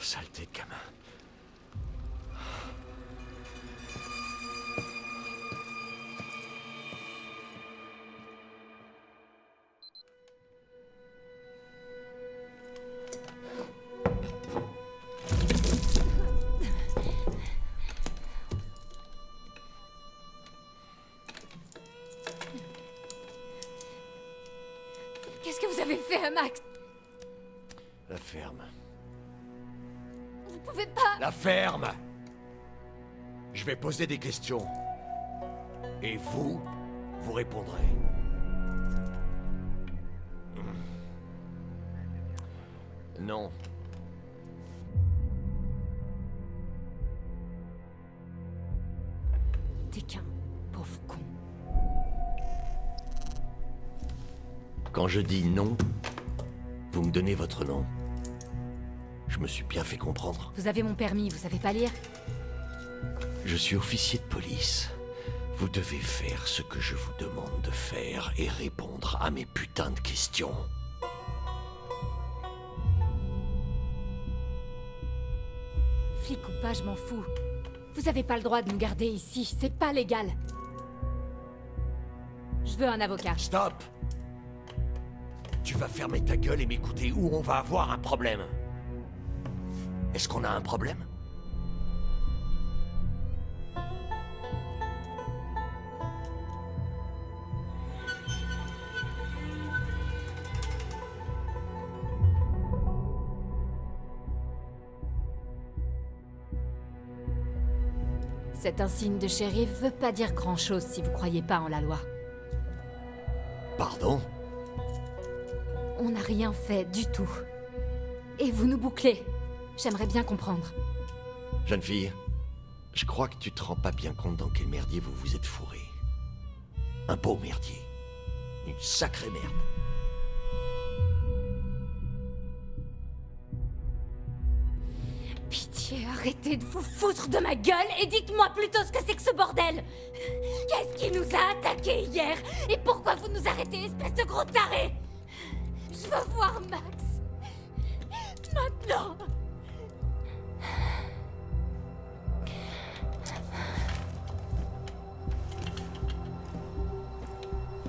Saleté de gamin. Qu'est-ce que vous avez fait à Max? La ferme. Vous pouvez pas... La ferme! Je vais poser des questions. Et vous répondrez. Non. T'es qu'un pauvre con. Quand je dis non, vous me donnez votre nom. Je me suis bien fait comprendre. Vous avez mon permis, vous savez pas lire? Je suis officier de police. Vous devez faire ce que je vous demande de faire et répondre à mes putains de questions. Flic ou pas, je m'en fous. Vous avez pas le droit de nous garder ici, c'est pas légal. Je veux un avocat. Stop! Tu vas fermer ta gueule et m'écouter ou on va avoir un problème. Est-ce qu'on a un problème? Cet insigne de shérif veut pas dire grand-chose si vous croyez pas en la loi. Pardon? On n'a rien fait du tout. Et vous nous bouclez. J'aimerais bien comprendre. Jeune fille, je crois que tu te rends pas bien compte dans quel merdier vous vous êtes fourré. Un beau merdier. Une sacrée merde. Pitié, arrêtez de vous foutre de ma gueule et dites-moi plutôt ce que c'est que ce bordel! Qu'est-ce qui nous a attaqués hier? Et pourquoi vous nous arrêtez, espèce de gros taré? Je veux voir Max. Maintenant!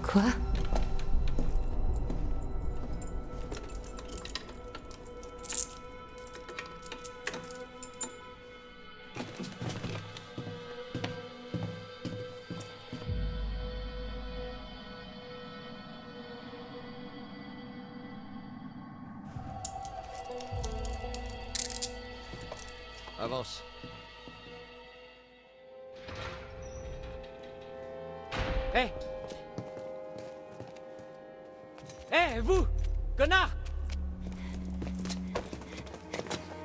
Quoi? Avance. Hé Hé, vous connard!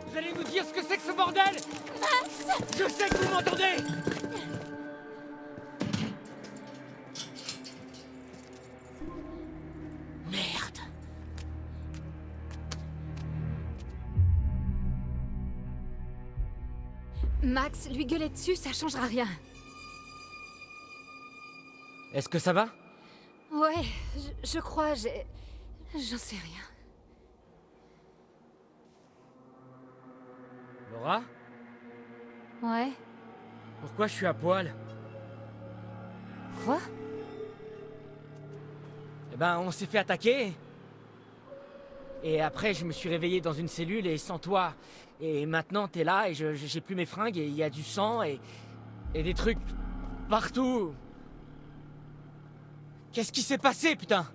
Vous allez nous dire ce que c'est que ce bordel? Max! Je sais que vous m'entendez! Merde! Max, lui gueuler dessus, ça changera rien. Est-ce que ça va? Ouais, je crois, j'en sais rien. Laura? Ouais? Pourquoi je suis à poil? Quoi? Eh ben, on s'est fait attaquer. Et après, je me suis réveillé dans une cellule et sans toi. Et maintenant, t'es là et j'ai plus mes fringues et il y a du sang et des trucs partout. Qu'est-ce qui s'est passé, putain?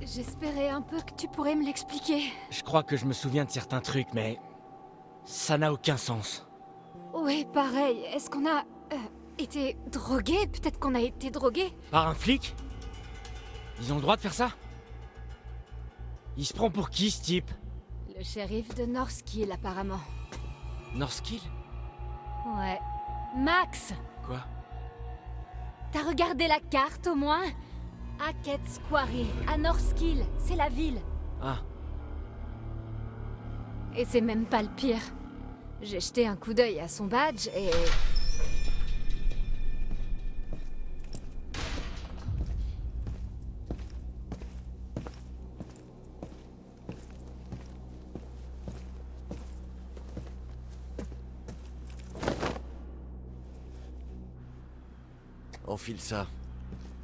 J'espérais un peu que tu pourrais me l'expliquer. Je crois que je me souviens de certains trucs, mais ça n'a aucun sens. Ouais, pareil. Est-ce qu'on a... été drogués? Peut-être qu'on a été drogués? Par un flic? Ils ont le droit de faire ça? Il se prend pour qui, ce type? Le shérif de Northkill, apparemment. Northkill? Ouais. Max! Quoi? T'as regardé la carte, au moins? Hackett's Quarry, à Northkill, c'est la ville. Ah. Et c'est même pas le pire. J'ai jeté un coup d'œil à son badge et... Enfile ça.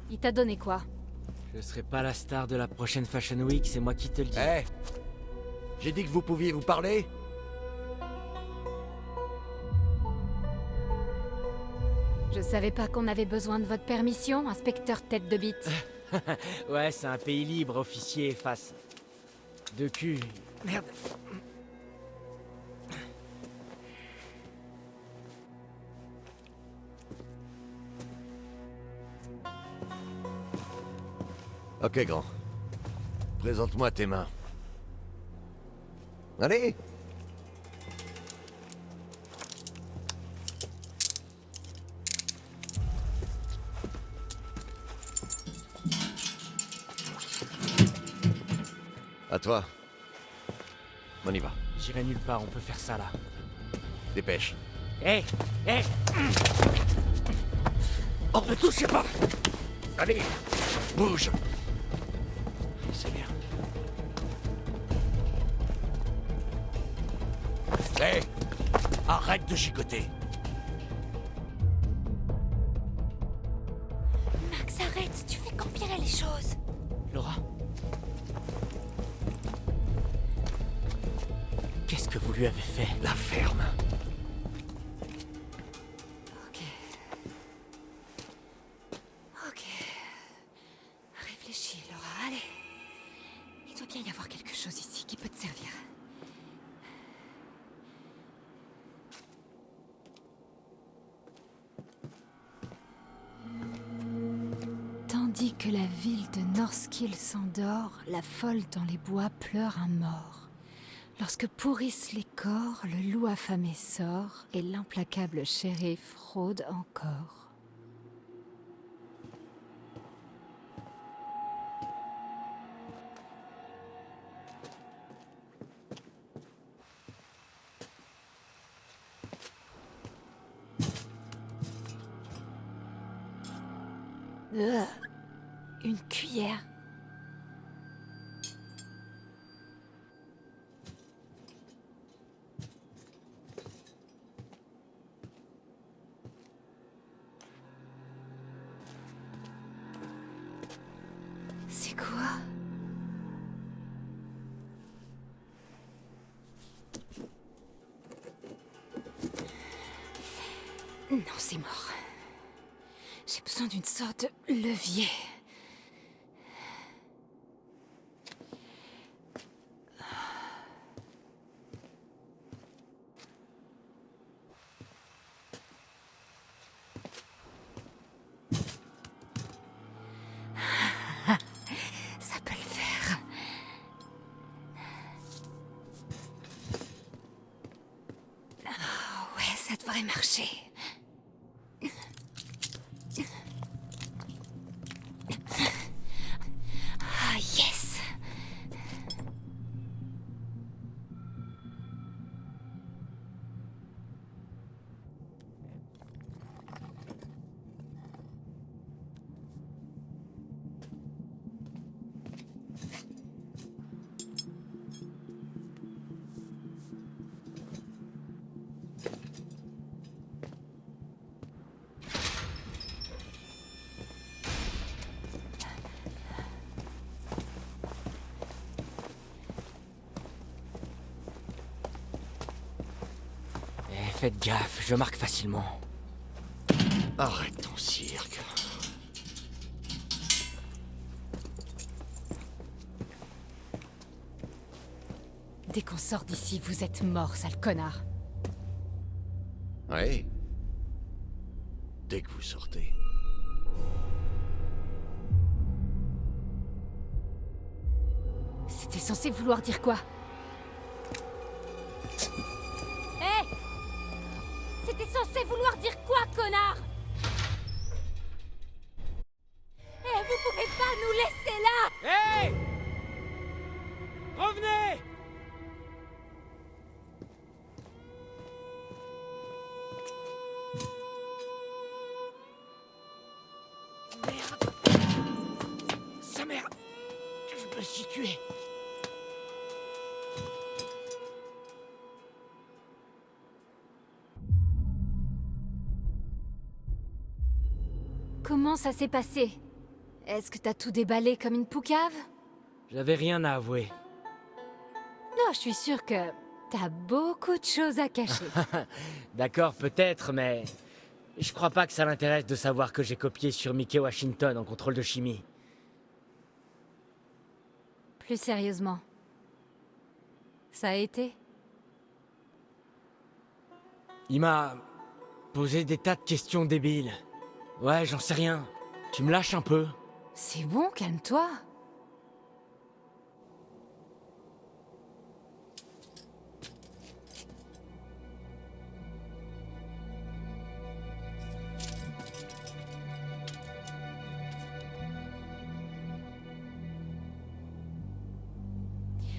Il t'a donné quoi? Je serai pas la star de la prochaine Fashion Week, c'est moi qui te le dis. Hé J'ai dit que vous pouviez vous parler. Je savais pas qu'on avait besoin de votre permission, inspecteur tête de bite. Ouais, c'est un pays libre, officier, face. De cul. Merde. Ok, grand. Présente-moi tes mains. Allez! À toi. On y va. J'irai nulle part, on peut faire ça là. Dépêche. Hé Hé Oh, ne touchez pas! Allez! Bouge! C'est bien. Hé! Arrête de gigoter! Max, arrête, tu fais qu'empirer les choses. Laura? Qu'est-ce que vous lui avez fait? La ferme. Ok. Ok. Réfléchis, Laura, allez. Il doit bien y avoir quelque chose ici qui peut te servir. Tandis que la ville de Northkill s'endort, la folle dans les bois pleure un mort. Lorsque pourrissent les corps, le loup affamé sort et l'implacable shérif rôde encore. Une cuillère. C'est quoi? Non, c'est mort. J'ai besoin d'une sorte de levier. Ça peut le faire. Oh, ouais, ça devrait marcher. Ah, yes! Eh, faites gaffe, je marque facilement. Arrête ton cirque. Dès qu'on sort d'ici, vous êtes mort, sale connard. Ouais. Dès que vous sortez. C'était censé vouloir dire quoi? Hé! C'était censé vouloir dire quoi, connard? Eh, vous pouvez pas nous laisser là! Hé Revenez Merde. Sa mère. Je me suis tué. Comment ça s'est passé? Est-ce que t'as tout déballé comme une poucave? J'avais rien à avouer. Non, je suis sûre que t'as beaucoup de choses à cacher. D'accord, peut-être, mais... Je crois pas que ça l'intéresse de savoir que j'ai copié sur Mickey Washington en contrôle de chimie. Plus sérieusement. Ça a été? Il m'a... posé des tas de questions débiles. Ouais, j'en sais rien. Tu me lâches un peu? C'est bon, calme-toi.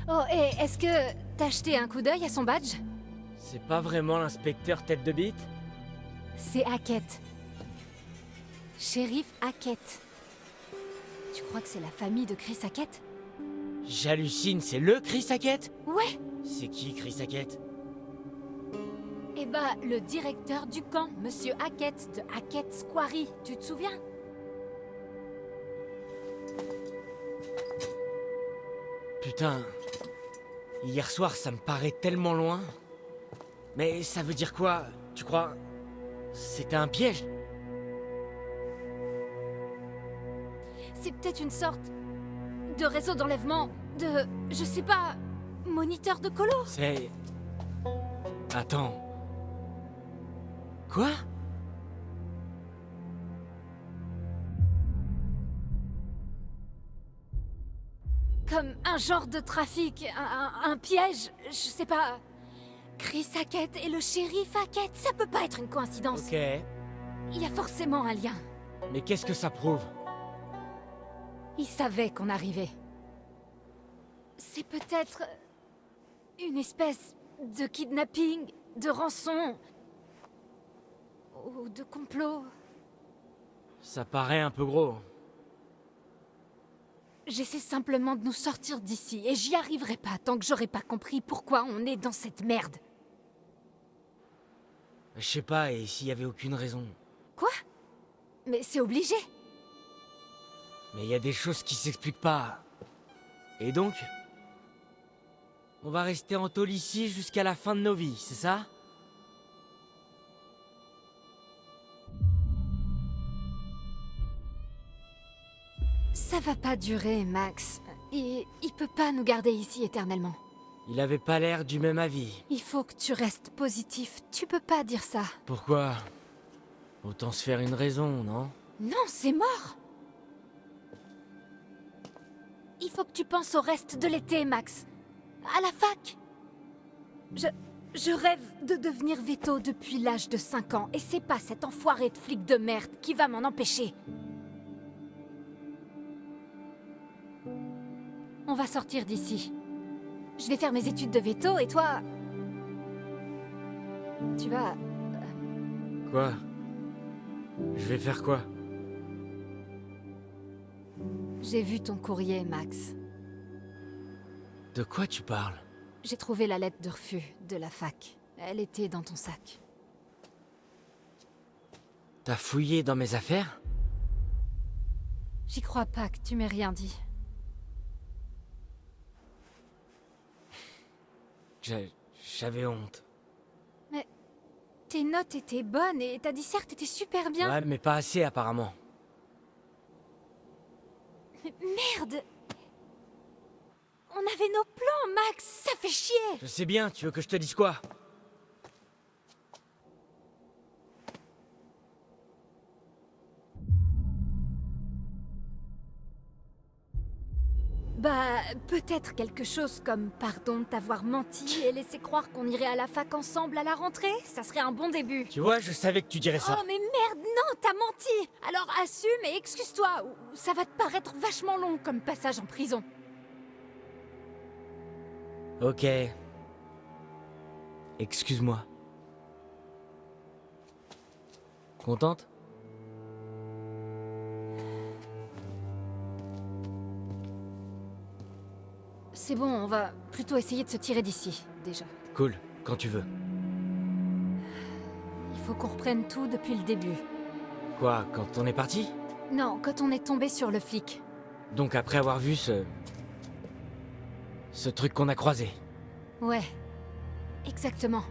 Oh, et est-ce que t'as jeté un coup d'œil à son badge? C'est pas vraiment l'inspecteur tête de bite? C'est Hackett. Shérif Hackett. Tu crois que c'est la famille de Chris Hackett? J'hallucine, c'est le Chris Hackett? Ouais. C'est qui Chris Hackett? Eh bah, le directeur du camp, Monsieur Hackett de Hackett's Quarry, tu te souviens? Putain... Hier soir, ça me paraît tellement loin. Mais ça veut dire quoi, tu crois? C'était un piège? C'est peut-être une sorte de réseau d'enlèvement, de... je sais pas... moniteur de colo? C'est... Attends... Quoi? Comme un genre de trafic, un piège, je sais pas... Chris Hackett et le shérif Hackett, ça peut pas être une coïncidence. Ok... Il y a forcément un lien. Mais qu'est-ce que ça prouve? Il savait qu'on arrivait. C'est peut-être... une espèce de kidnapping, de rançon... ou de complot. Ça paraît un peu gros. J'essaie simplement de nous sortir d'ici, et j'y arriverai pas tant que j'aurai pas compris pourquoi on est dans cette merde. Je sais pas, et s'il y avait aucune raison? Quoi? Mais c'est obligé. Mais il y a des choses qui s'expliquent pas. Et donc? On va rester en tôle ici jusqu'à la fin de nos vies, c'est ça? Ça va pas durer, Max. Il peut pas nous garder ici éternellement. Il avait pas l'air du même avis. Il faut que tu restes positif. Tu peux pas dire ça. Pourquoi? Autant se faire une raison, non? Non, c'est mort. Il faut que tu penses au reste de l'été, Max. À la fac. Je rêve de devenir veto depuis l'âge de 5 ans, et c'est pas cet enfoiré de flic de merde qui va m'en empêcher. On va sortir d'ici. Je vais faire mes études de veto, et toi... Tu vas... Quoi? Je vais faire quoi? J'ai vu ton courrier, Max. De quoi tu parles? J'ai trouvé la lettre de refus de la fac. Elle était dans ton sac. T'as fouillé dans mes affaires? J'y crois pas que tu m'aies rien dit. J'avais honte. Mais tes notes étaient bonnes et ta disserte était super bien. Ouais, mais pas assez apparemment. Mais merde! On avait nos plans, Max! Ça fait chier! Je sais bien, tu veux que je te dise quoi? Bah, peut-être quelque chose comme pardon de t'avoir menti et laissé croire qu'on irait à la fac ensemble à la rentrée. Ça serait un bon début. Tu vois, je savais que tu dirais ça. Oh mais merde, non, t'as menti! Alors assume et excuse-toi, ou ça va te paraître vachement long comme passage en prison. Ok. Excuse-moi. Contente? C'est bon, on va plutôt essayer de se tirer d'ici, déjà. Cool, quand tu veux. Il faut qu'on reprenne tout depuis le début. Quoi, quand on est parti? Non, quand on est tombé sur le flic. Donc après avoir vu ce truc qu'on a croisé. Ouais. Exactement.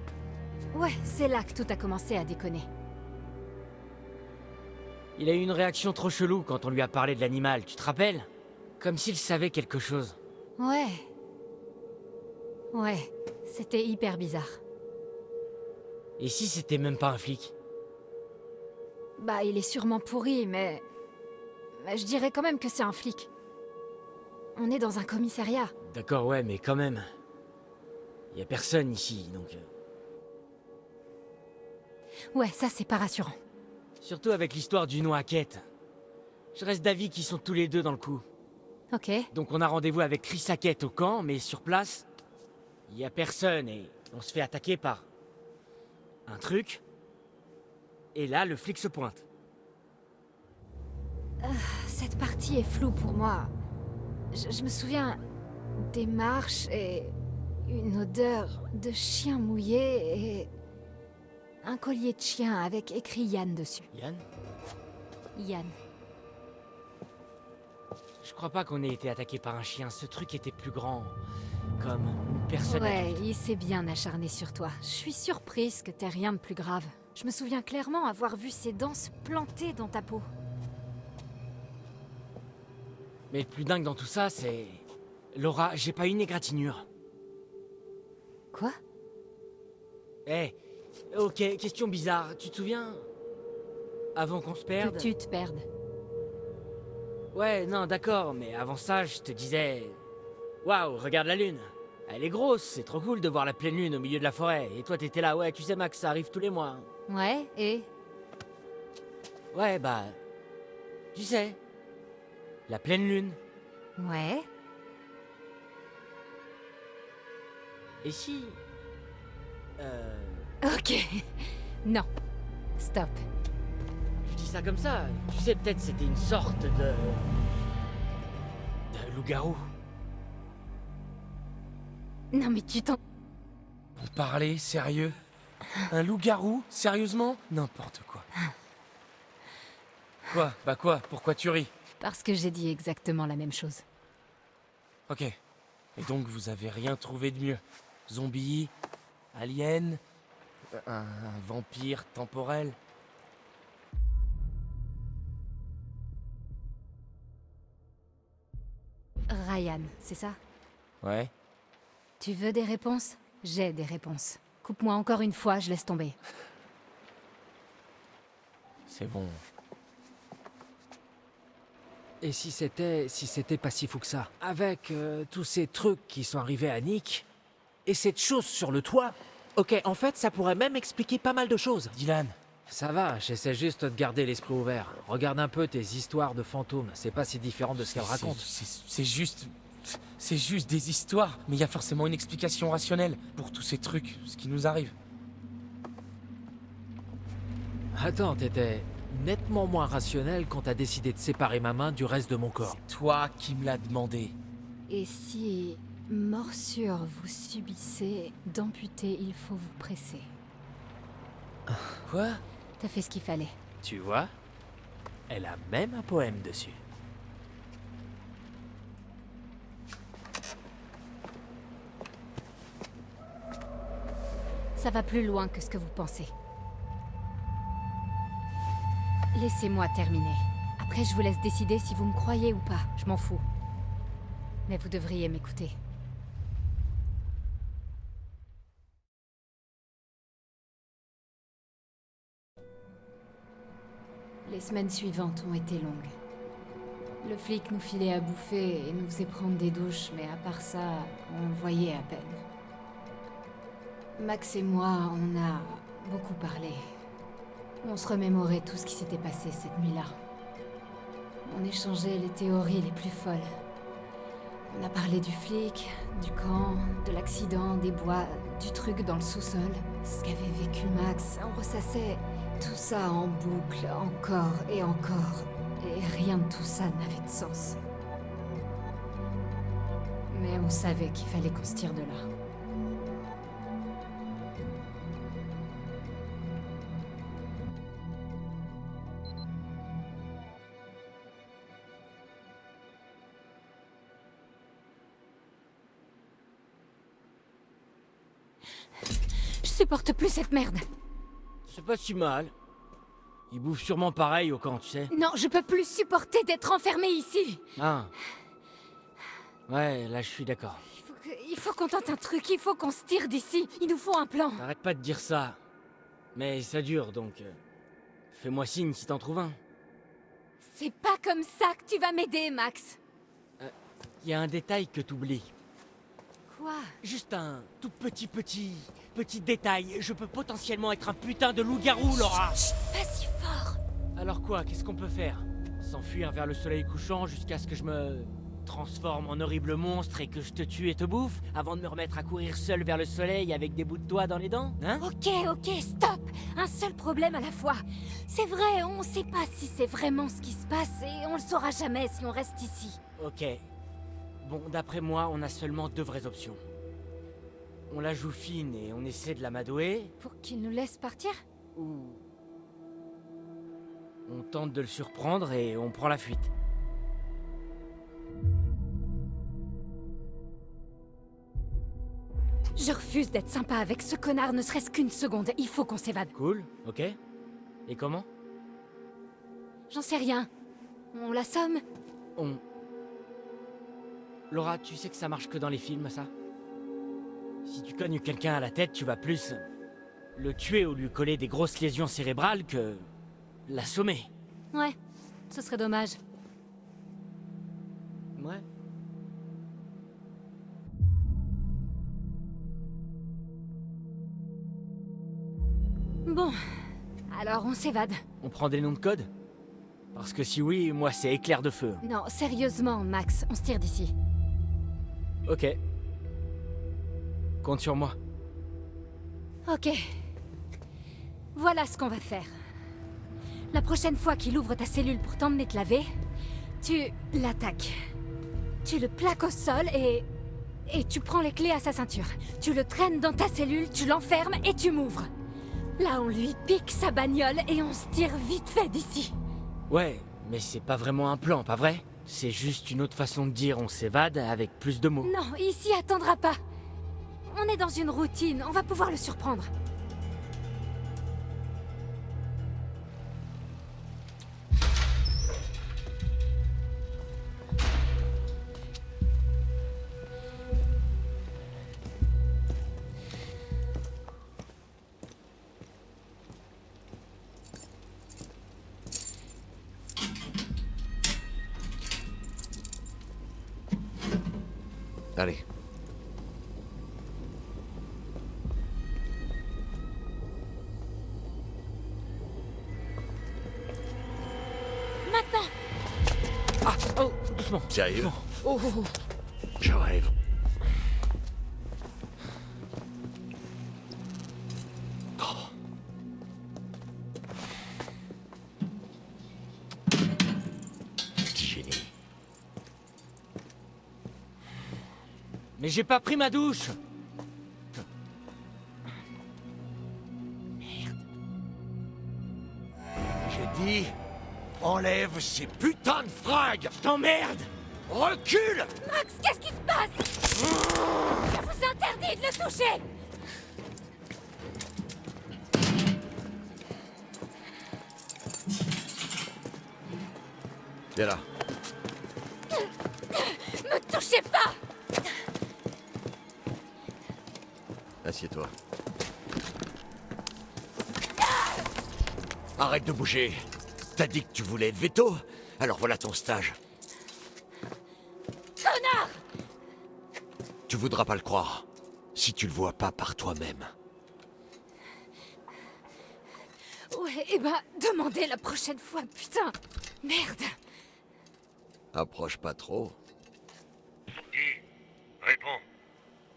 Ouais, c'est là que tout a commencé à déconner. Il a eu une réaction trop chelou quand on lui a parlé de l'animal, tu te rappelles? Comme s'il savait quelque chose. Ouais. Ouais, c'était hyper bizarre. Et si c'était même pas un flic? Bah, il est sûrement pourri, mais je dirais quand même que c'est un flic. On est dans un commissariat. D'accord, ouais, mais quand même. Y a personne ici, donc... Ouais, ça c'est pas rassurant. Surtout avec l'histoire du nom Hackett. Je reste d'avis qu'ils sont tous les deux dans le coup. Ok. Donc on a rendez-vous avec Chris Hackett au camp, mais sur place, y a personne et on se fait attaquer par... un truc. Et là, le flic se pointe. Cette partie est floue pour moi. Je me souviens des marches et une odeur de chien mouillé et un collier de chien avec écrit Yann dessus. Yann? Yann. Je crois pas qu'on ait été attaqué par un chien, ce truc était plus grand. Comme une personne Ouais, adulte. il s'est bien acharné sur toi. Je suis surprise que t'aies rien de plus grave. Je me souviens clairement avoir vu ses dents se planter dans ta peau. Mais le plus dingue dans tout ça, c'est... Laura, j'ai pas une égratignure. Quoi? Eh, ok, question bizarre, tu te souviens? Avant qu'on se perde? Que tu te perdes. Ouais, non, d'accord, mais avant ça, je te disais... Waouh, regarde la lune. Elle est grosse, c'est trop cool de voir la pleine lune au milieu de la forêt. Et toi, t'étais là, ouais, tu sais, Max, ça arrive tous les mois. Ouais, et? Ouais, bah... Tu sais... La pleine lune. Ouais. Et si... Ok. Non. Stop. Je dis ça comme ça, tu sais, peut-être c'était une sorte de loup-garou. Non mais tu t'en... Vous parlez sérieux? Un loup-garou? Sérieusement? N'importe quoi. Quoi? Bah quoi? Pourquoi tu ris? Parce que j'ai dit exactement la même chose. Ok. Et donc vous avez rien trouvé de mieux? Zombie? Alien? Un vampire temporel? Ryan, c'est ça? Ouais. Tu veux des réponses? J'ai des réponses. Coupe-moi encore une fois, je laisse tomber. C'est bon. Et si c'était pas si fou que ça? Avec tous ces trucs qui sont arrivés à Nick, et cette chose sur le toit? Ok, en fait, ça pourrait même expliquer pas mal de choses. Dylan, Ça va, j'essaie juste de garder l'esprit ouvert. Regarde un peu tes histoires de fantômes, c'est pas si différent de ce qu'elles racontent. c'est juste... C'est juste des histoires, mais il y a forcément une explication rationnelle pour tous ces trucs, ce qui nous arrive. Attends, t'étais nettement moins rationnel quand t'as décidé de séparer ma main du reste de mon corps. C'est toi qui me l'as demandé. Et si morsure vous subissez, d'amputer, il faut vous presser. Quoi? T'as fait ce qu'il fallait. Tu vois? Elle a même un poème dessus. Ça va plus loin que ce que vous pensez. Laissez-moi terminer. Après, je vous laisse décider si vous me croyez ou pas. Je m'en fous. Mais vous devriez m'écouter. Les semaines suivantes ont été longues. Le flic nous filait à bouffer et nous faisait prendre des douches, mais à part ça, on le voyait à peine. Max et moi, on a beaucoup parlé. On se remémorait tout ce qui s'était passé cette nuit-là. On échangeait les théories les plus folles. On a parlé du flic, du camp, de l'accident, des bois, du truc dans le sous-sol, ce qu'avait vécu Max. On ressassait tout ça en boucle, encore et encore. Et rien de tout ça n'avait de sens. Mais on savait qu'il fallait qu'on se tire de là. supporte plus cette merde. C'est pas si mal. Ils bouffent sûrement pareil au camp, tu sais. Non, je peux plus supporter d'être enfermé ici. Ah. Ouais, là je suis d'accord. Il faut qu'on tente un truc, il faut qu'on se tire d'ici. Il nous faut un plan. Arrête pas de dire ça. Mais ça dure, donc... fais-moi signe si t'en trouves un. C'est pas comme ça que tu vas m'aider, Max. Y a un détail que t'oublies. Quoi? Juste un tout petit détail. Je peux potentiellement être un putain de loup-garou, Laura. Chut, pas si fort. Alors quoi, qu'est-ce qu'on peut faire? S'enfuir vers le soleil couchant jusqu'à ce que je me transforme en horrible monstre et que je te tue et te bouffe, avant de me remettre à courir seul vers le soleil avec des bouts de toit dans les dents? Hein? Ok, stop. Un seul problème à la fois. C'est vrai, on sait pas si c'est vraiment ce qui se passe et on le saura jamais si on reste ici. Ok. Bon, d'après moi, on a seulement deux vraies options. On la joue fine et on essaie de l'amadouer, Pour qu'il nous laisse partir? ou... on tente de le surprendre et on prend la fuite. Je refuse d'être sympa avec ce connard, ne serait-ce qu'une seconde. Il faut qu'on s'évade. Cool, ok. Et comment? J'en sais rien. On l'assomme? On... Laura, tu sais que ça marche que dans les films, ça? Si tu cognes quelqu'un à la tête, tu vas plus... le tuer ou lui coller des grosses lésions cérébrales que... l'assommer. Ouais, ce serait dommage. Ouais. Bon, alors on s'évade. On prend des noms de code? Parce que si oui, moi c'est éclair de feu. Non, sérieusement, Max, on se tire d'ici. Ok. Compte sur moi. Ok. Voilà ce qu'on va faire. La prochaine fois qu'il ouvre ta cellule pour t'emmener te laver, tu l'attaques. Tu le plaques au sol et tu prends les clés à sa ceinture. Tu le traînes dans ta cellule, tu l'enfermes et tu m'ouvres. Là, on lui pique sa bagnole et on se tire vite fait d'ici. Ouais, mais c'est pas vraiment un plan, pas vrai? C'est juste une autre façon de dire on s'évade avec plus de mots. Non, ici attendra pas. On est dans une routine, on va pouvoir le surprendre. Allez. Maintenant! Ah, oh, doucement. Sérieux? Doucement. Oh, oh, oh. Je rêve. Oh. Petit génie. Mais j'ai pas pris ma douche. J'ai dit, enlève ces putains de fringues. Je t'emmerde. Recule! Max, qu'est-ce qui se passe? Je vous interdis de le toucher! Viens là. Me touchez pas! Assieds-toi. Arrête de bouger. T'as dit que tu voulais être veto? Alors voilà ton stage. Connard! Tu voudras pas le croire. Si tu le vois pas par toi-même. Ouais, eh ben, demandez la prochaine fois, putain! Merde! Approche pas trop. Dis, réponds.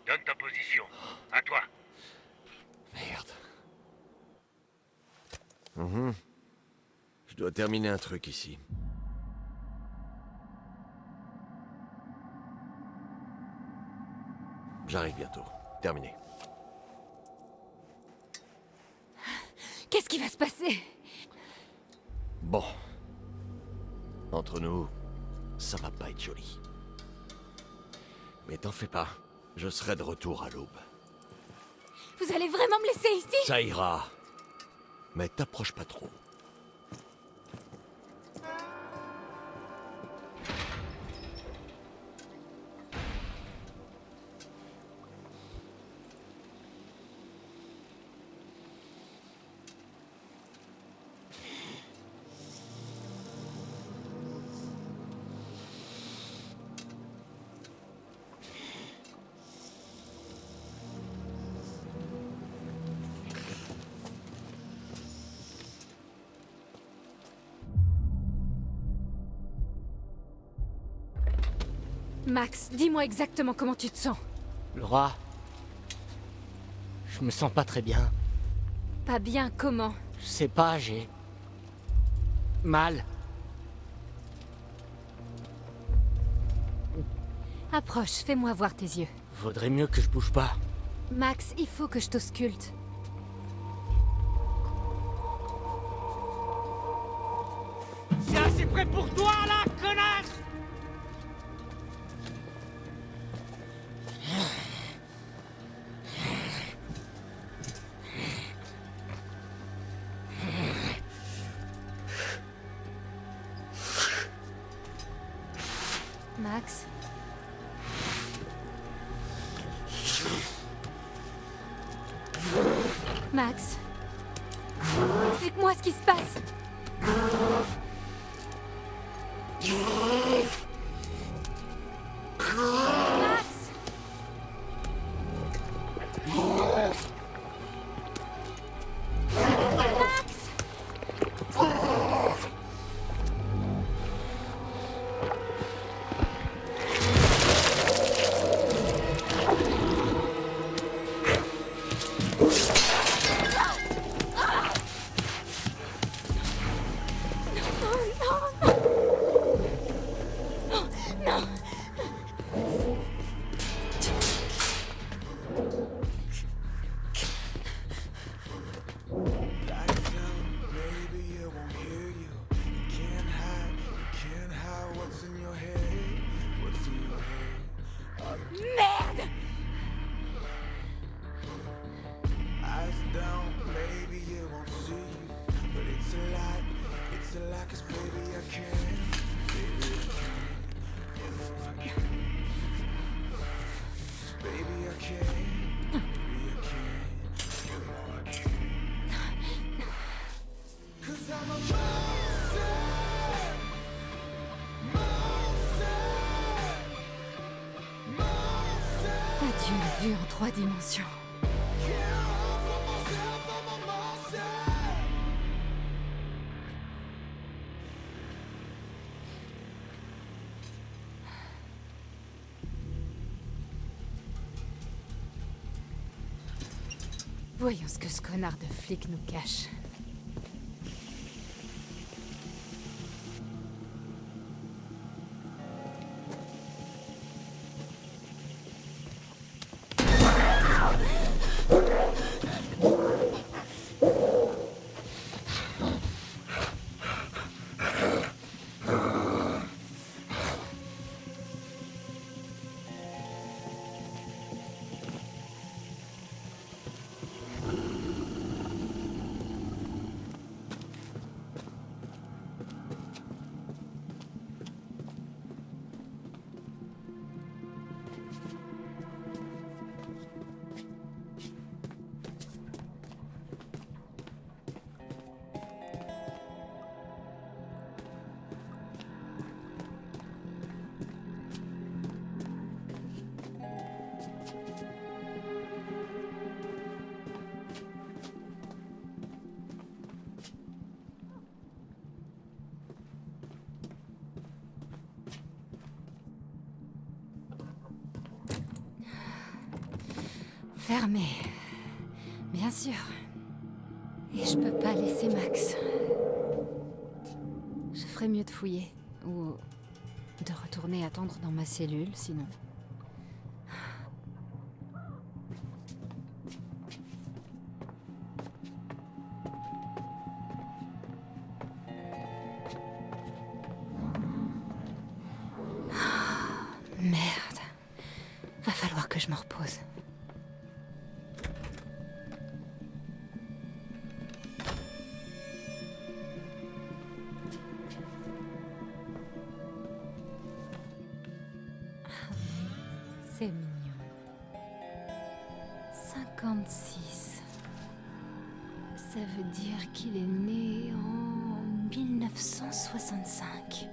Donne ta position. À toi. Merde. Je dois terminer un truc ici. J'arrive bientôt. Terminé. Qu'est-ce qui va se passer? Bon. Entre nous, ça va pas être joli. Mais t'en fais pas. Je serai de retour à l'aube. Vous allez vraiment me laisser ici? Ça ira. Mais t'approches pas trop. Max, dis-moi exactement comment tu te sens. Laura, je me sens pas très bien. Pas bien, comment? Je sais pas, j'ai... mal. Approche, fais-moi voir tes yeux. Vaudrait mieux que je bouge pas. Max, il faut que je t'ausculte. C'est assez près pour toi, là, connasse! Max? Max? Explique-moi ce qui se passe. Max? Max? Merde! Adieu la vue en 3 dimensions. Voyons ce que ce connard de flic nous cache. Fermé. Bien sûr. Et je peux pas laisser Max. Je ferais mieux de fouiller. Ou de retourner attendre dans ma cellule, sinon. Merde. Va falloir que je me repose. C'est mignon. 56. Ça veut dire qu'il est né en 1965.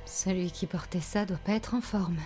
Celui qui portait ça doit pas être en forme.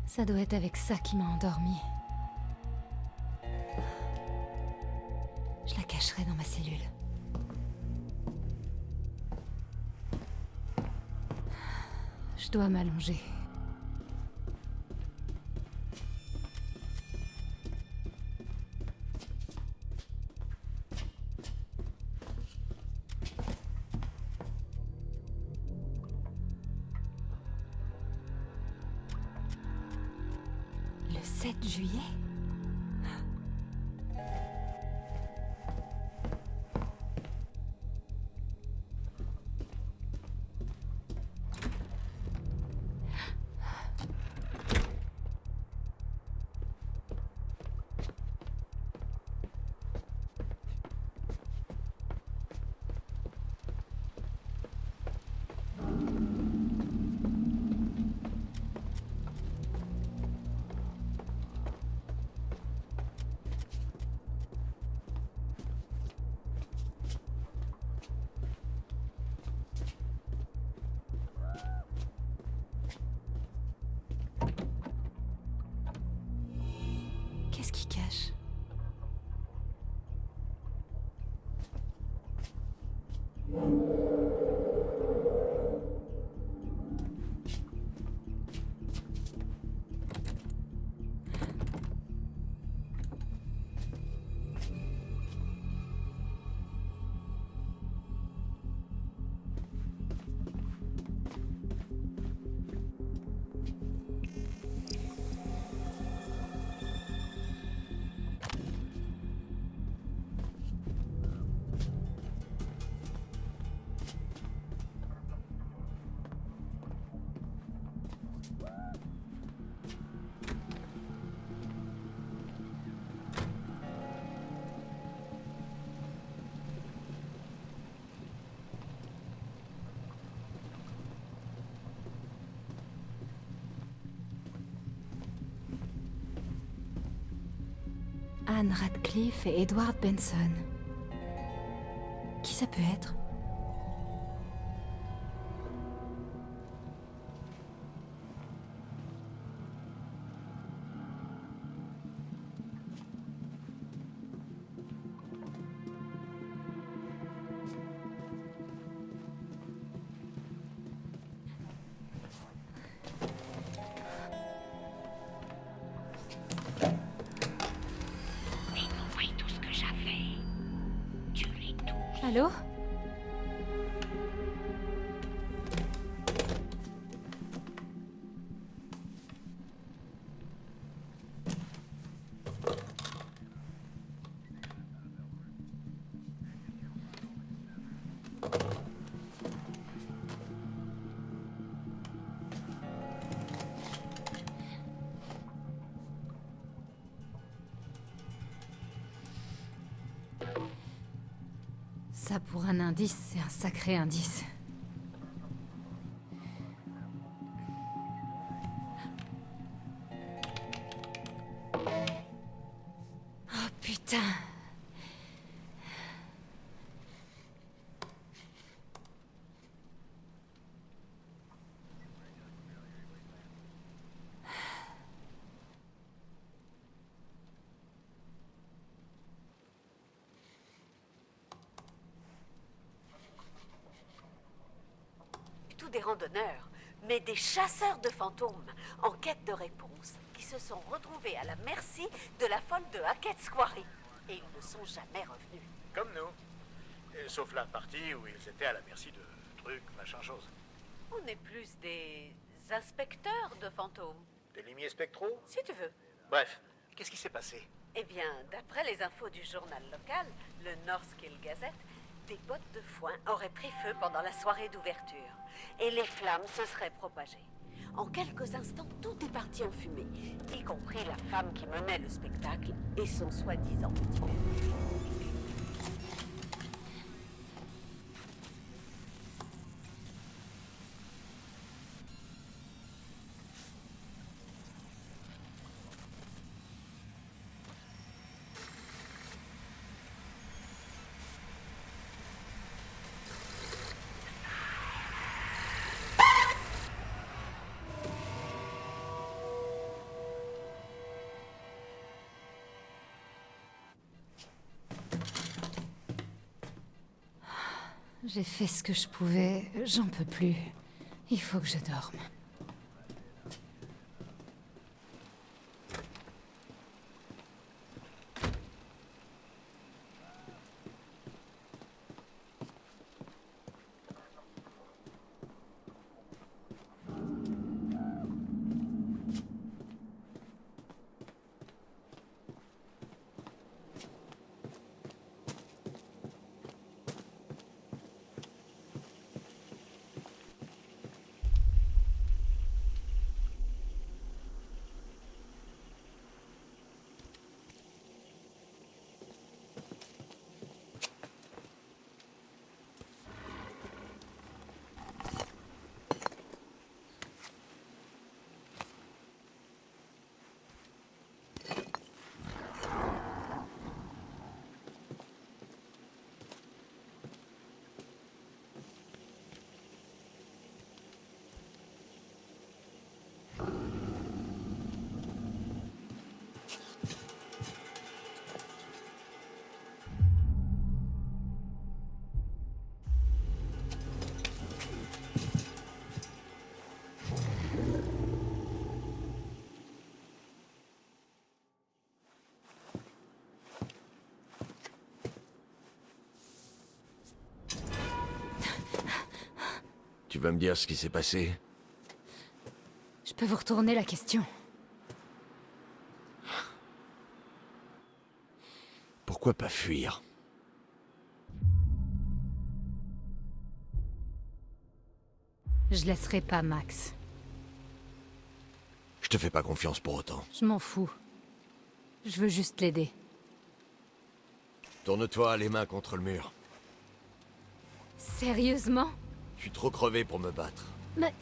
Ça doit être avec ça qui m'a endormie. Je la cacherai dans ma cellule. Je dois m'allonger. Le 7 juillet? Qu'est-ce qui cache? Anne Radcliffe et Edward Benson. Qui ça peut être? Allô? Ça, pour un indice, c'est un sacré indice. Oh putain. Tous des randonneurs, mais des chasseurs de fantômes en quête de réponses qui se sont retrouvés à la merci de la folle de Hackett's Quarry. Et ils ne sont jamais revenus. Comme nous. Sauf la partie où ils étaient à la merci de trucs, machin chose. On est plus des inspecteurs de fantômes, Des limiers spectraux? si tu veux. Bref, qu'est-ce qui s'est passé? Eh bien, d'après les infos du journal local, le Northkill Gazette, des bottes de foin auraient pris feu pendant la soirée d'ouverture. Et les flammes se seraient propagées. En quelques instants, tout est parti en fumée, y compris la femme qui menait le spectacle et son soi-disant petit bébé. J'ai fait ce que je pouvais, j'en peux plus. Il faut que je dorme. Tu vas me dire ce qui s'est passé? Je peux vous retourner la question. Pourquoi pas fuir? Je laisserai pas Max. Je te fais pas confiance pour autant. Je m'en fous. Je veux juste l'aider. Tourne-toi les mains contre le mur. Sérieusement? Je suis trop crevé pour me battre. Mais...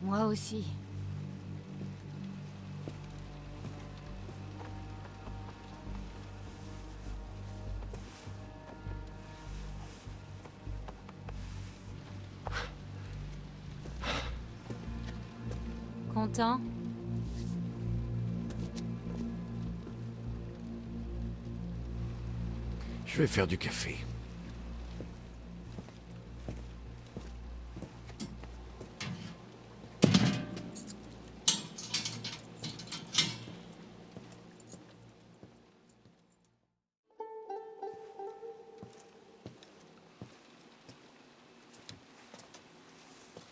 Moi aussi. Content? Je vais faire du café.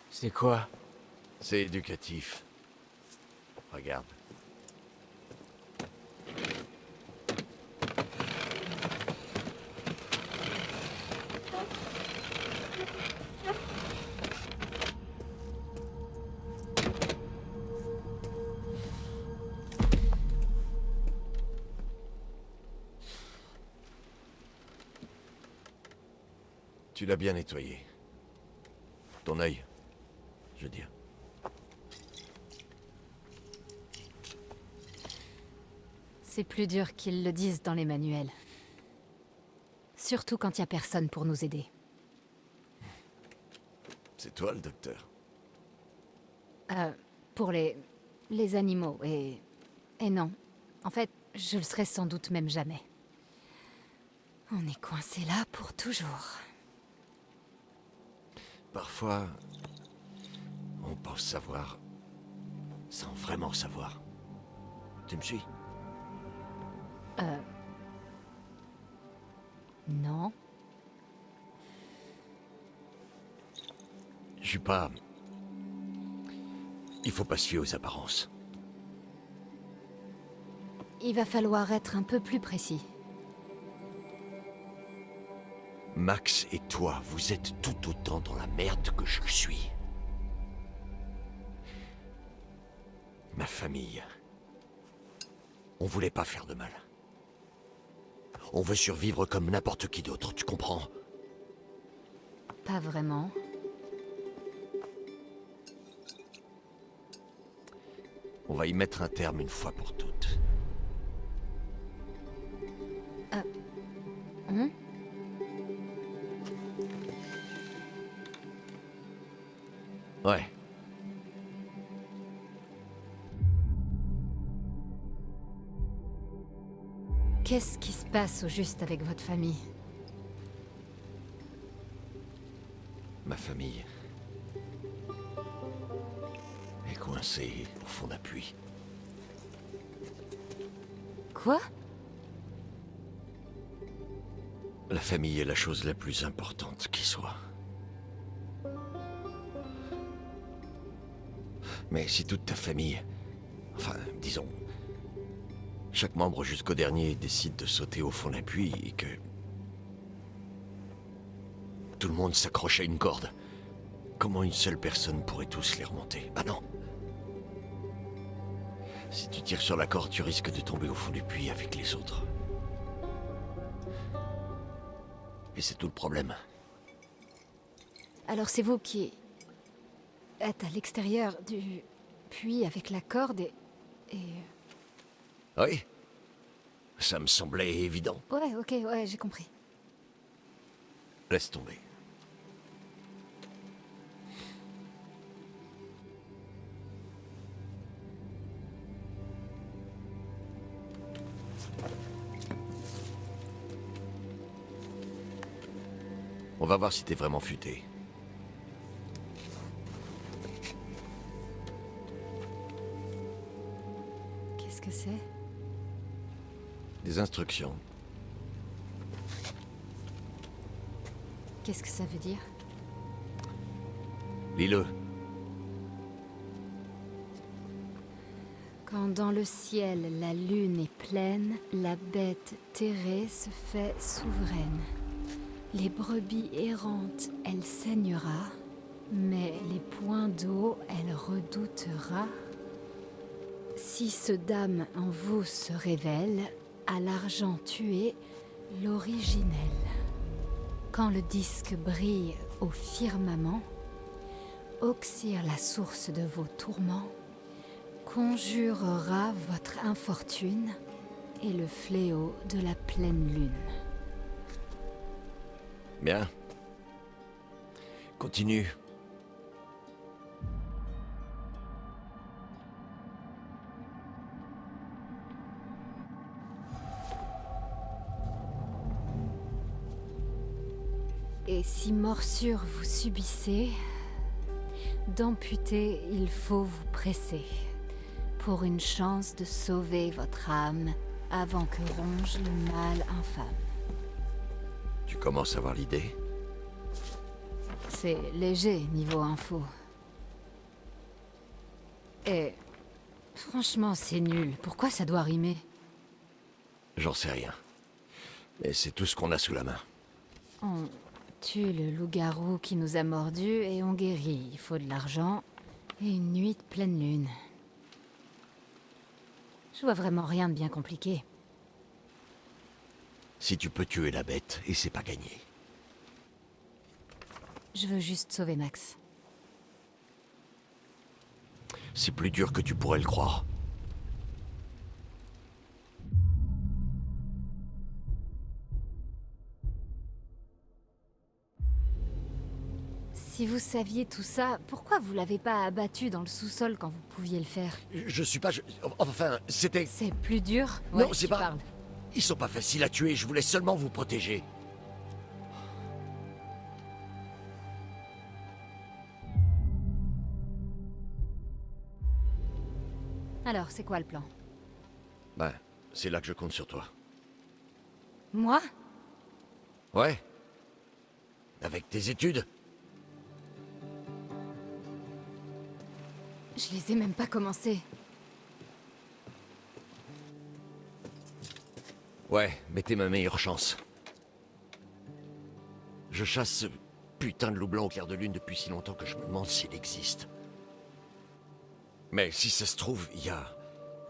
C'est quoi? C'est éducatif. Regarde. Tu l'as bien nettoyé. Ton œil, je veux dire. C'est plus dur qu'ils le disent dans les manuels. Surtout quand il y a personne pour nous aider. C'est toi le docteur. Pour les animaux, et non. En fait, je le serai sans doute même jamais. On est coincé là pour toujours. Parfois, on pense savoir sans vraiment savoir. Tu me suis? Non. Je suis pas... Il faut pas se fier aux apparences. Il va falloir être un peu plus précis. Max et toi, vous êtes tout autant dans la merde que je le suis. Ma famille. On voulait pas faire de mal. On veut survivre comme n'importe qui d'autre, tu comprends? Pas vraiment. On va y mettre un terme une fois pour toutes. Ouais. Qu'est-ce qui se passe au juste avec votre famille? Ma famille est coincée au fond d'un puits. Quoi? La famille est la chose la plus importante qui soit. Mais si toute ta famille, enfin, disons, chaque membre jusqu'au dernier décide de sauter au fond d'un puits et que tout le monde s'accroche à une corde, comment une seule personne pourrait tous les remonter? Bah non. Si tu tires sur la corde, tu risques de tomber au fond du puits avec les autres. Et c'est tout le problème. Alors c'est vous qui êtes à l'extérieur du puits avec la corde et... Oui. Ça me semblait évident. Ouais, ok, ouais, j'ai compris. Laisse tomber. On va voir si t'es vraiment futé. Qu'est-ce que c'est? Des instructions. Qu'est-ce que ça veut dire? Lis-le. Quand dans le ciel la lune est pleine, la bête terrée se fait souveraine. Les brebis errantes, elle saignera, mais les points d'eau, elle redoutera. Si ce dame en vous se révèle, à l'argent tué, l'originel. Quand le disque brille au firmament, oxyre la source de vos tourments, conjurera votre infortune et le fléau de la pleine lune. Bien. Continue. Et si morsure vous subissez, d'amputer il faut vous presser, pour une chance de sauver votre âme avant que ronge le mal infâme. Tu commences à avoir l'idée? C'est léger niveau info. Et franchement, c'est nul. Pourquoi ça doit rimer? J'en sais rien. Mais c'est tout ce qu'on a sous la main. On tue le loup-garou qui nous a mordus et on guérit. Il faut de l'argent et une nuit de pleine lune. Je vois vraiment rien de bien compliqué. Si tu peux tuer la bête, et c'est pas gagné. Je veux juste sauver Max. C'est plus dur que tu pourrais le croire. Si vous saviez tout ça, pourquoi vous l'avez pas abattu dans le sous-sol quand vous pouviez le faire? Je suis pas... Enfin, c'était... C'est plus dur? Non, Ouais, c'est tu pas... parles. Ils sont pas faciles à tuer, je voulais seulement vous protéger. Alors, c'est quoi le plan? Ben, c'est là que je compte sur toi. Moi? Ouais. Avec tes études. Je les ai même pas commencés. Ouais, mais t'es ma meilleure chance. Je chasse ce putain de loup blanc au clair de lune depuis si longtemps que je me demande s'il existe. Mais si ça se trouve, il y a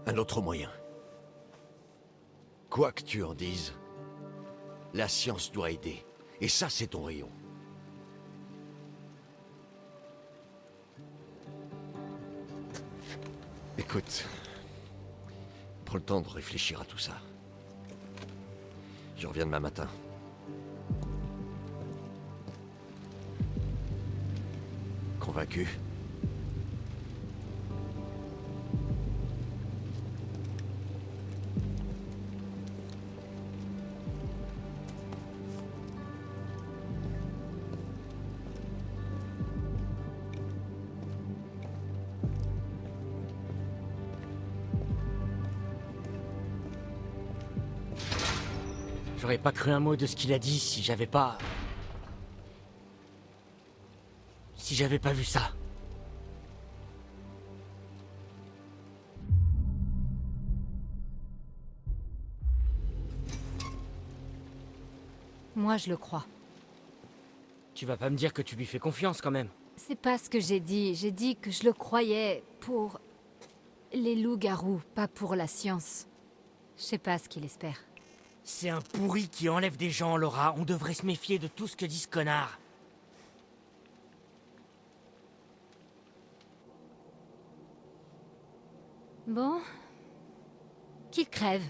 un autre moyen. Quoi que tu en dises, la science doit aider. Et ça, c'est ton rayon. Écoute, prends le temps de réfléchir à tout ça. Je reviens demain matin. Convaincu? J'aurais pas cru un mot de ce qu'il a dit si j'avais pas... Si j'avais pas vu ça. Moi, je le crois. Tu vas pas me dire que tu lui fais confiance quand même. C'est pas ce que j'ai dit. J'ai dit que je le croyais pour les loups-garous, pas pour la science. Je sais pas ce qu'il espère. C'est un pourri qui enlève des gens, Laura. On devrait se méfier de tout ce que dit ce connard. Bon. Qu'il crève.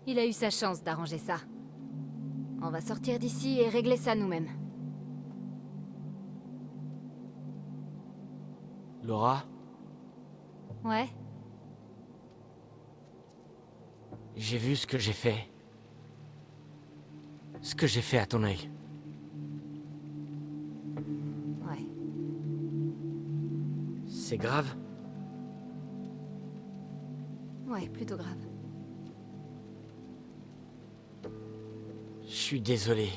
Il a eu sa chance d'arranger ça. On va sortir d'ici et régler ça nous-mêmes. Laura, Ouais? j'ai vu ce que j'ai fait. Ce que j'ai fait à ton œil. Ouais. C'est grave? Ouais, plutôt grave. Je suis désolé.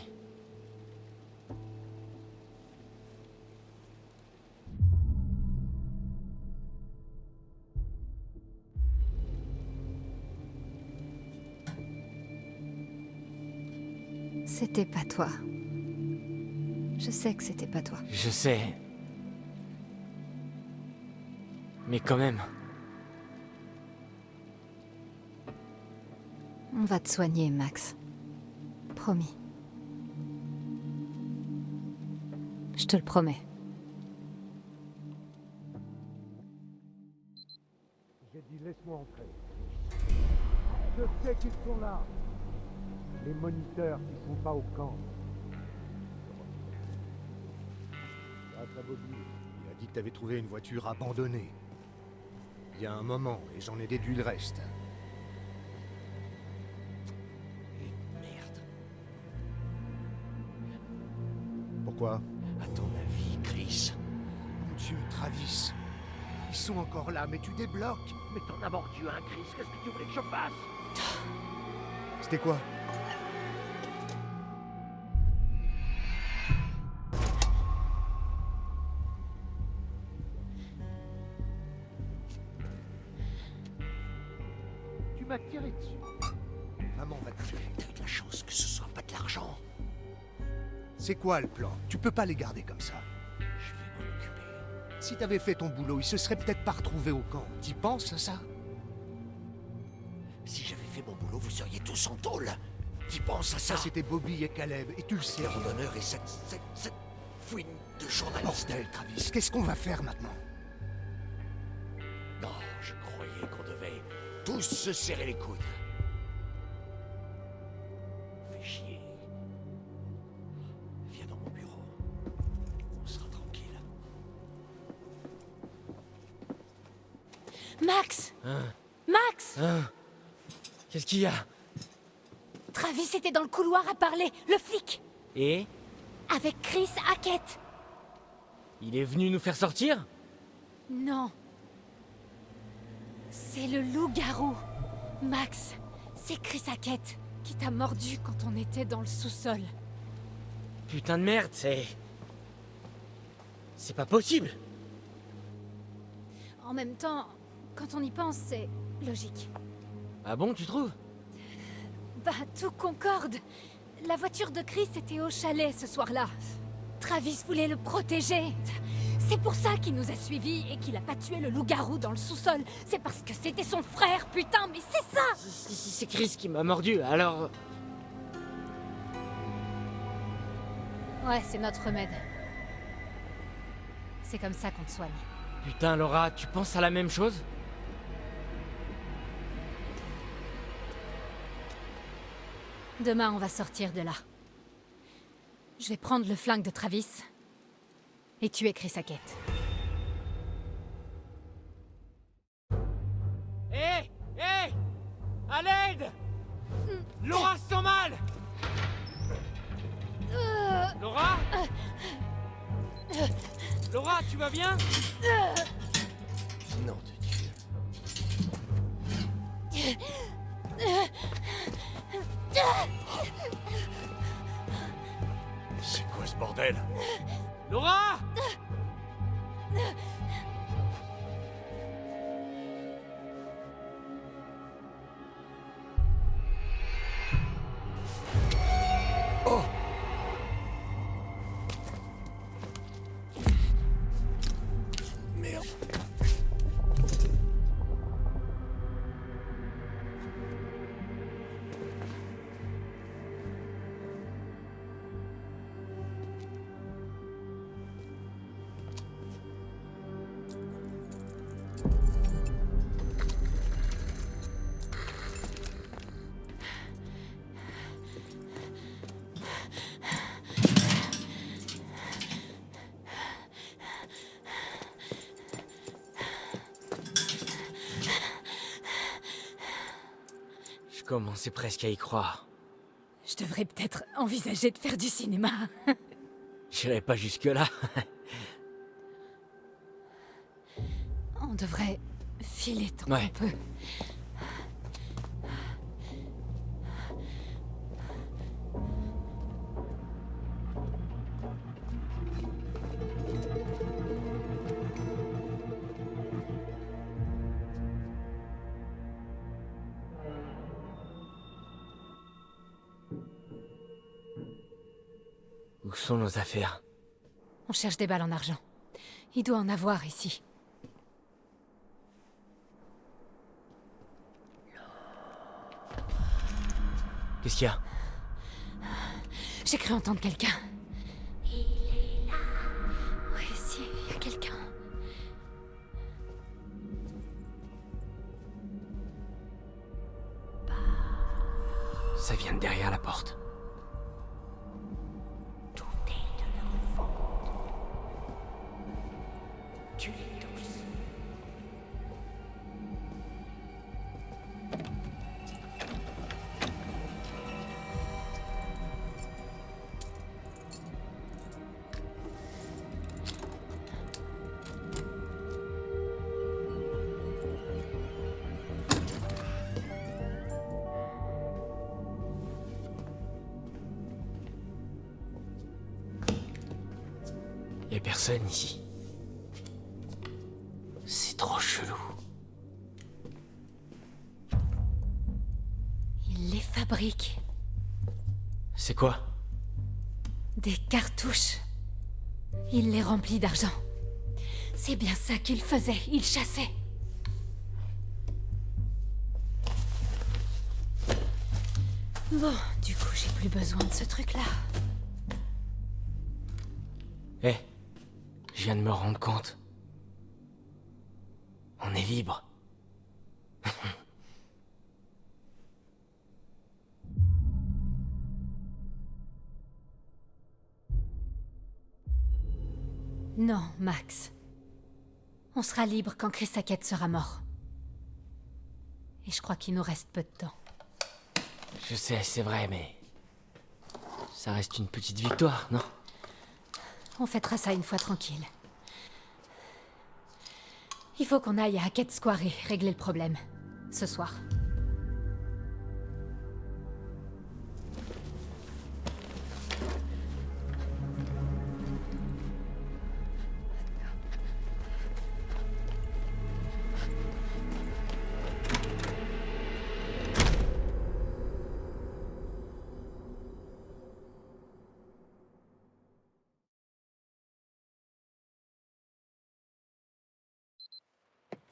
C'était pas toi. Je sais que c'était pas toi. Je sais. Mais quand même. On va te soigner, Max. Promis. Je te le promets. J'ai dit laisse-moi entrer. Je sais qu'ils sont là. Les moniteurs qui sont pas au camp. Grâce à Bobby, il a dit que t'avais trouvé une voiture abandonnée. Il y a un moment, et j'en ai déduit le reste. Merde. Pourquoi? À ton avis, Chris? Mon Dieu, Travis. Ils sont encore là, mais tu débloques. Mais t'en as mordu un, Chris. Qu'est-ce que tu voulais que je fasse? C'était quoi? Tu m'as tiré dessus. Maman va te tuer. T'as eu de la chance que ce soit pas de l'argent. C'est quoi le plan? Tu peux pas les garder comme ça. Je vais m'en occuper. Si t'avais fait ton boulot, ils se seraient peut-être pas retrouvés au camp. T'y penses à ça? Si j'avais fait mon boulot, vous seriez tous en tôle. Tu penses à ça? Ça, c'était Bobby et Caleb, et tu le sais. Mon honneur et cette fouine de journaliste. Bordel, Travis, qu'est-ce qu'on va faire maintenant? Non, je croyais qu'on devait tous se serrer les coudes. Fais chier. Viens dans mon bureau. On sera tranquille. Max! Hein? Max! Hein? Qu'est-ce qu'il y a? Travis était dans le couloir à parler, le flic! Et? Avec Chris Hackett! Il est venu nous faire sortir? Non. C'est le loup-garou. Max, c'est Chris Hackett qui t'a mordu quand on était dans le sous-sol. Putain de merde, c'est pas possible! En même temps, quand on y pense, c'est logique. Ah bon, tu trouves? Bah, tout concorde. La voiture de Chris était au chalet ce soir-là. Travis voulait le protéger. C'est pour ça qu'il nous a suivis et qu'il a pas tué le loup-garou dans le sous-sol. C'est parce que c'était son frère, putain, mais c'est ça! Si c'est Chris qui m'a mordu, alors... Ouais, c'est notre remède. C'est comme ça qu'on te soigne. Putain, Laura, tu penses à la même chose? Demain, on va sortir de là. Je vais prendre le flingue de Travis et tuer Chris Hackett. Hé! Hé! À l'aide! Laura se sent mal! Laura? Laura, tu vas bien? Nom de Dieu. C'est quoi ce bordel? Laura! Oh! Merde. Je commençais presque à y croire. Je devrais peut-être envisager de faire du cinéma. J'irai pas jusque-là. On devrait filer tant Ouais. qu'on peut. Où sont nos affaires? On cherche des balles en argent. Il doit en avoir ici. Qu'est-ce qu'il y a? J'ai cru entendre quelqu'un. Il est là. Oui, si, il y a quelqu'un. Ça vient de derrière la porte. Tout est de leur faute. Tu les tous. Y a personne ici. C'est trop chelou. Il les fabrique. C'est quoi? Des cartouches. Il les remplit d'argent. C'est bien ça qu'il faisait, il chassait. Bon, du coup, j'ai plus besoin de ce truc-là. Eh, je viens de me rendre compte. On est libre. Non, Max. On sera libre quand Chris Hackett sera mort. Et je crois qu'il nous reste peu de temps. Je sais, c'est vrai, mais... ça reste une petite victoire, non? On fêtera ça une fois tranquille. Il faut qu'on aille à Hackett Square et régler le problème. Ce soir.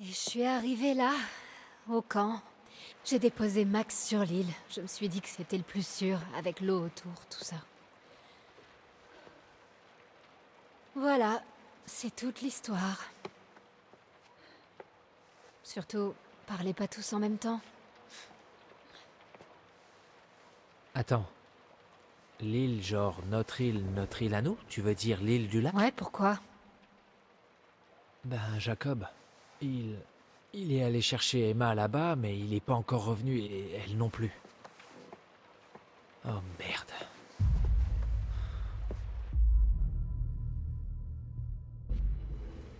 Et je suis arrivée là, au camp. J'ai déposé Max sur l'île. Je me suis dit que c'était le plus sûr, avec l'eau autour, tout ça. Voilà, c'est toute l'histoire. Surtout, parlez pas tous en même temps. Attends. L'île, genre notre île à nous? Tu veux dire l'île du lac? Ouais, pourquoi? Ben, Jacob, il est allé chercher Emma là-bas, mais il est pas encore revenu et elle non plus. Oh merde.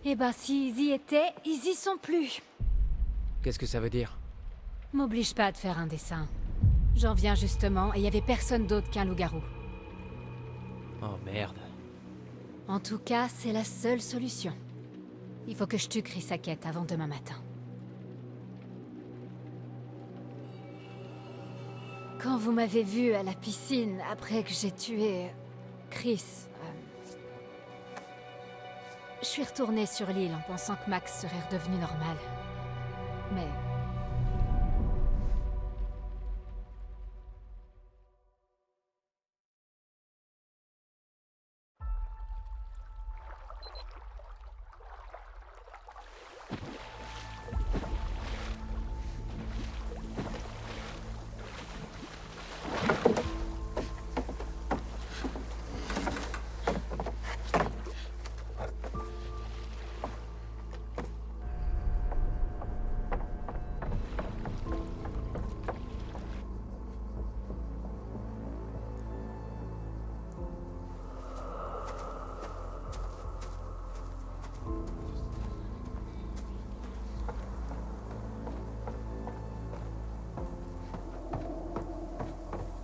Eh ben, s'ils y étaient, ils y sont plus. Qu'est-ce que ça veut dire? M'oblige pas à te faire un dessin. J'en viens justement, et il y avait personne d'autre qu'un loup-garou. Oh merde. En tout cas, c'est la seule solution. Il faut que je tue Chris Hackett avant demain matin. Quand vous m'avez vu à la piscine après que j'ai tué Chris, je suis retournée sur l'île en pensant que Max serait redevenu normal. Mais...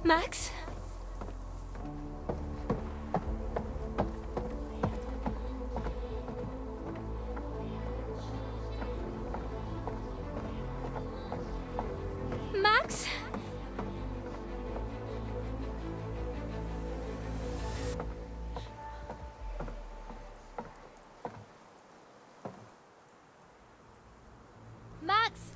Max? Max? Max?